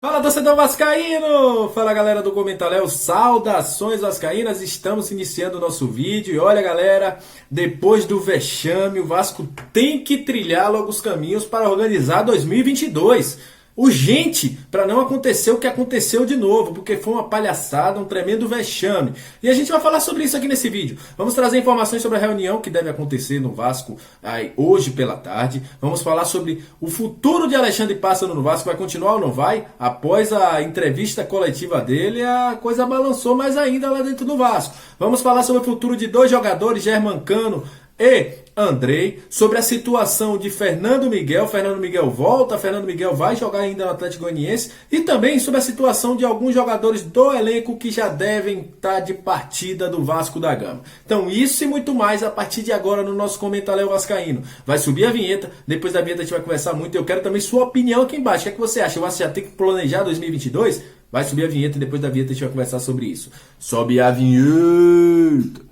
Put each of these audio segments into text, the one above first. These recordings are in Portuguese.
Fala, torcedor vascaíno! Fala, galera do Comentaléu, saudações vascaínas, estamos iniciando o nosso vídeo e olha, galera, depois do vexame, o Vasco tem que trilhar logo os caminhos para organizar 2022. Urgente, para não acontecer o que aconteceu de novo, porque foi uma palhaçada, um tremendo vexame. E a gente vai falar sobre isso aqui nesse vídeo. Vamos trazer informações sobre a reunião que deve acontecer no Vasco hoje pela tarde. Vamos falar sobre o futuro de Alexandre Pássaro no Vasco, vai continuar ou não vai? Após a entrevista coletiva dele, a coisa balançou mais ainda lá dentro do Vasco. Vamos falar sobre o futuro de dois jogadores, Germancano e Andrei, sobre a situação de Fernando Miguel. Fernando Miguel volta, Fernando Miguel vai jogar ainda no Atlético Goianiense, e também sobre a situação de alguns jogadores do elenco que já devem estar de partida do Vasco da Gama. Então isso e muito mais a partir de agora no nosso Comentário Vascaíno. Vai subir a vinheta, depois da vinheta a gente vai conversar muito, eu quero também sua opinião aqui embaixo. O que é que você acha? Você já tem que planejar 2022? Vai subir a vinheta e depois da vinheta a gente vai conversar sobre isso. Sobe a vinheta!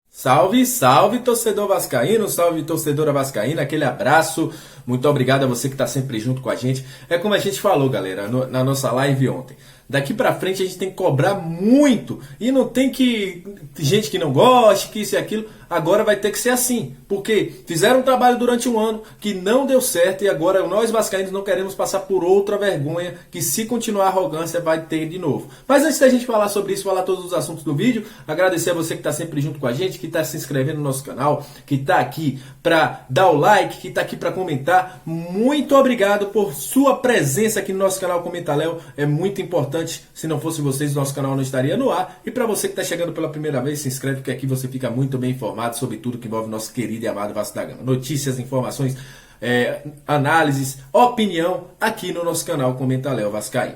Salve, salve, torcedor vascaíno, salve, torcedora vascaína, aquele abraço, muito obrigado a você que está sempre junto com a gente. É como a gente falou, galera, na nossa live ontem. Daqui pra frente a gente tem que cobrar muito e não tem que gente que não goste, que isso e aquilo. Agora vai ter que ser assim, porque fizeram um trabalho durante um ano que não deu certo e agora nós vascaínos não queremos passar por outra vergonha que, se continuar a arrogância, vai ter de novo. Mas antes da gente falar sobre isso, falar todos os assuntos do vídeo, agradecer a você que está sempre junto com a gente, que está se inscrevendo no nosso canal, que está aqui para dar o like, que está aqui para comentar. Muito obrigado por sua presença aqui no nosso canal Comentaléu, é muito importante. Se não fosse vocês, o nosso canal não estaria no ar. E para você que está chegando pela primeira vez, se inscreve, que aqui você fica muito bem informado sobre tudo que envolve nosso querido e amado Vasco da Gama. Notícias, informações, análises, opinião aqui no nosso canal Comentário Vascaíno.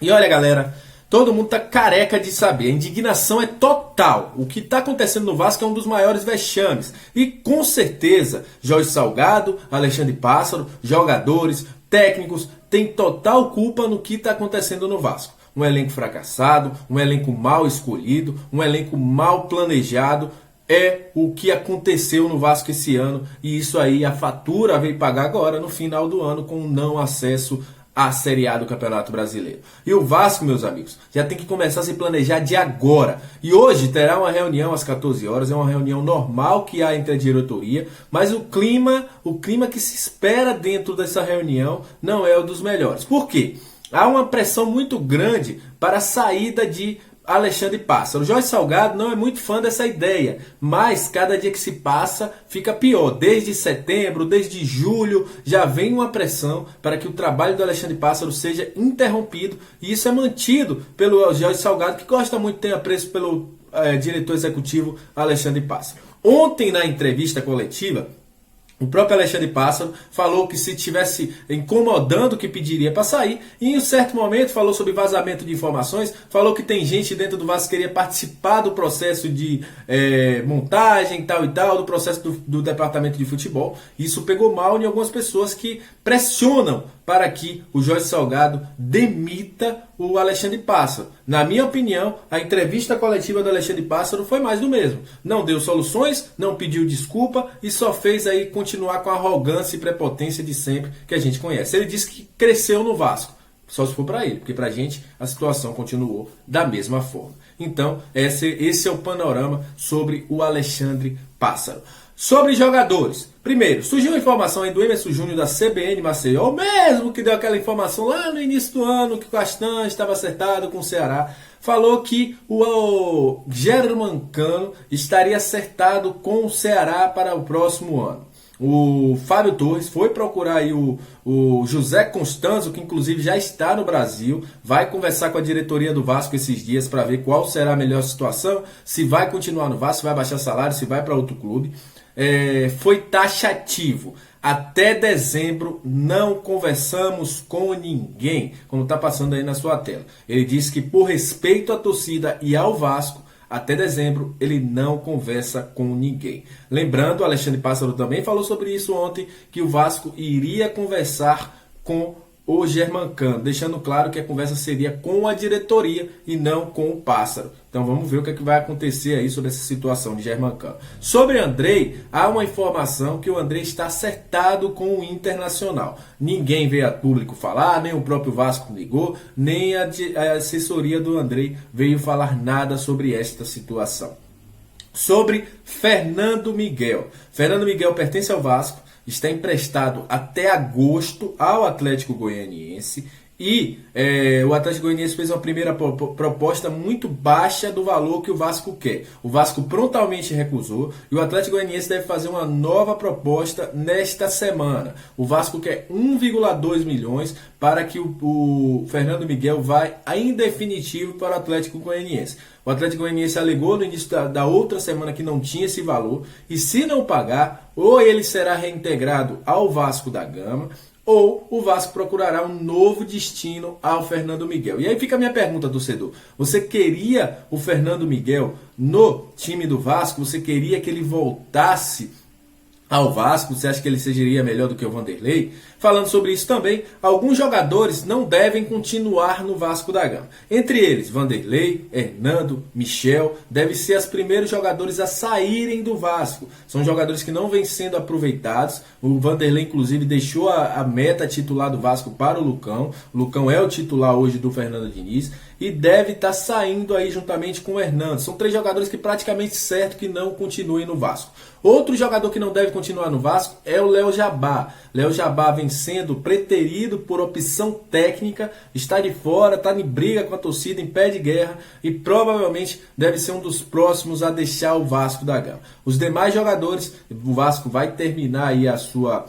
E olha, galera, todo mundo tá careca de saber. A indignação é total. O que está acontecendo no Vasco é um dos maiores vexames. E com certeza, Jorge Salgado, Alexandre Pássaro, jogadores, técnicos, têm total culpa no que está acontecendo no Vasco. Um elenco fracassado, um elenco mal escolhido, um elenco mal planejado. É o que aconteceu no Vasco esse ano. E isso aí a fatura veio pagar agora no final do ano com o não acesso a Série A do Campeonato Brasileiro. E o Vasco, meus amigos, já tem que começar a se planejar de agora. E hoje terá uma reunião às 14 horas, é uma reunião normal que há entre a diretoria, mas o clima que se espera dentro dessa reunião não é o dos melhores. Por quê? Há uma pressão muito grande para a saída de Alexandre Pássaro. O Jorge Salgado não é muito fã dessa ideia, mas cada dia que se passa fica pior. Desde setembro, desde julho, já vem uma pressão para que o trabalho do Alexandre Pássaro seja interrompido, e isso é mantido pelo Jorge Salgado, que gosta muito, tem apreço pelo diretor executivo Alexandre Pássaro. Ontem, na entrevista coletiva, o próprio Alexandre Pássaro falou que, se estivesse incomodando, que pediria para sair. E em um certo momento falou sobre vazamento de informações. Falou que tem gente dentro do Vasco que queria participar do processo de montagem tal e tal, do processo do departamento de futebol. Isso pegou mal em algumas pessoas que pressionam para que o Jorge Salgado demita o Alexandre Pássaro. Na minha opinião, a entrevista coletiva do Alexandre Pássaro foi mais do mesmo. Não deu soluções, não pediu desculpa e só fez aí continuar com a arrogância e prepotência de sempre que a gente conhece. Ele disse que cresceu no Vasco. Só se for para ele, porque para a gente a situação continuou da mesma forma. Então, esse é o panorama sobre o Alexandre Pássaro. Sobre jogadores. Primeiro, surgiu a informação aí do Emerson Júnior da CBN Maceió, o mesmo que deu aquela informação lá no início do ano que o Castan estava acertado com o Ceará. Falou que o Germancano estaria acertado com o Ceará para o próximo ano. O Fábio Torres foi procurar aí o José Constanzo, que inclusive já está no Brasil, vai conversar com a diretoria do Vasco esses dias para ver qual será a melhor situação, se vai continuar no Vasco, se vai baixar salário, se vai para outro clube. Foi taxativo. Até dezembro não conversamos com ninguém, como está passando aí na sua tela. Ele disse que, por respeito à torcida e ao Vasco, até dezembro ele não conversa com ninguém. Lembrando, o Alexandre Pássaro também falou sobre isso ontem, que o Vasco iria conversar com o Germancano, deixando claro que a conversa seria com a diretoria e não com o Pássaro. Então vamos ver o que vai acontecer aí sobre essa situação de Germancano. Sobre Andrei, há uma informação que o Andrei está acertado com o Internacional. Ninguém veio a público falar, nem o próprio Vasco ligou, nem a assessoria do Andrei veio falar nada sobre esta situação. Sobre Fernando Miguel. Fernando Miguel pertence ao Vasco, está emprestado até agosto ao Atlético Goianiense e o Atlético Goianiense fez uma primeira proposta muito baixa do valor que o Vasco quer. O Vasco prontamente recusou e o Atlético Goianiense deve fazer uma nova proposta nesta semana. O Vasco quer 1,2 milhões para que o Fernando Miguel vá em definitivo para o Atlético Goianiense. O Atlético Goianiense alegou no início da outra semana que não tinha esse valor e se não pagar, ou ele será reintegrado ao Vasco da Gama, ou o Vasco procurará um novo destino ao Fernando Miguel. E aí fica a minha pergunta, torcedor. Você queria o Fernando Miguel no time do Vasco? Você queria que ele voltasse ao Vasco? Você acha que ele seria melhor do que o Vanderlei? Falando sobre isso também, alguns jogadores não devem continuar no Vasco da Gama. Entre eles, Vanderlei, Hernando, Michel, devem ser os primeiros jogadores a saírem do Vasco. São jogadores que não vêm sendo aproveitados. O Vanderlei, inclusive, deixou a meta titular do Vasco para o Lucão. O Lucão é o titular hoje do Fernando Diniz e deve estar saindo aí juntamente com o Hernando. São 3 jogadores que praticamente certo que não continuem no Vasco. Outro jogador que não deve continuar no Vasco é o Léo Jabá. Léo Jabá vem sendo preterido por opção técnica, está de fora, está em briga com a torcida, em pé de guerra e provavelmente deve ser um dos próximos a deixar o Vasco da Gama. Os demais jogadores, o Vasco vai terminar aí a sua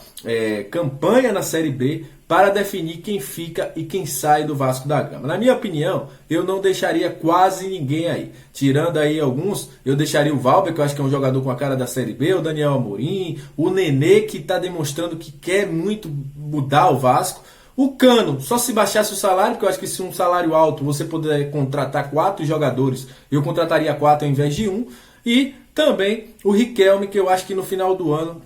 campanha na Série B para definir quem fica e quem sai do Vasco da Gama. Na minha opinião, eu não deixaria quase ninguém aí. Tirando aí alguns, eu deixaria o Valber, que eu acho que é um jogador com a cara da Série B, o Daniel Amorim, o Nenê, que está demonstrando que quer muito mudar o Vasco. O Cano, só se baixasse o salário, porque eu acho que se um salário alto você puder contratar 4 jogadores, eu contrataria 4 ao invés de 1. E também o Riquelme, que eu acho que no final do ano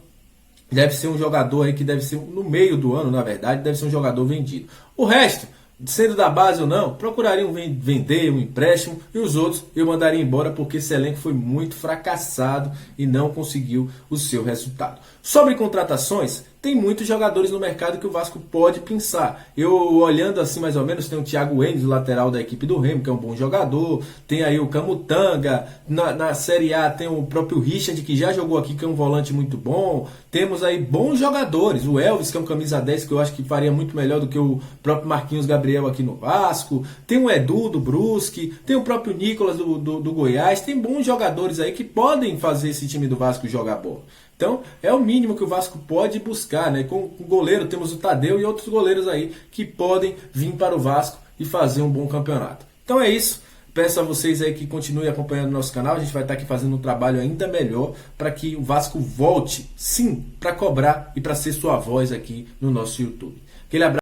deve ser um jogador aí que deve ser, no meio do ano, na verdade, deve ser um jogador vendido. O resto, sendo da base ou não, procurariam vender um empréstimo e os outros eu mandaria embora porque esse elenco foi muito fracassado e não conseguiu o seu resultado. Sobre contratações, tem muitos jogadores no mercado que o Vasco pode pensar. Eu olhando assim mais ou menos, tem o Thiago Enes, lateral da equipe do Remo, que é um bom jogador. Tem aí o Camutanga. Na Série A tem o próprio Richard, que já jogou aqui, que é um volante muito bom. Temos aí bons jogadores. O Elvis, que é um camisa 10, que eu acho que faria muito melhor do que o próprio Marquinhos Gabriel aqui no Vasco. Tem o Edu do Brusque. Tem o próprio Nicolas do Goiás. Tem bons jogadores aí que podem fazer esse time do Vasco jogar bola. Então, é o mínimo que o Vasco pode buscar, né? Com o goleiro, temos o Tadeu e outros goleiros aí que podem vir para o Vasco e fazer um bom campeonato. Então é isso. Peço a vocês aí que continuem acompanhando o nosso canal. A gente vai estar aqui fazendo um trabalho ainda melhor para que o Vasco volte, sim, para cobrar e para ser sua voz aqui no nosso YouTube. Aquele abraço.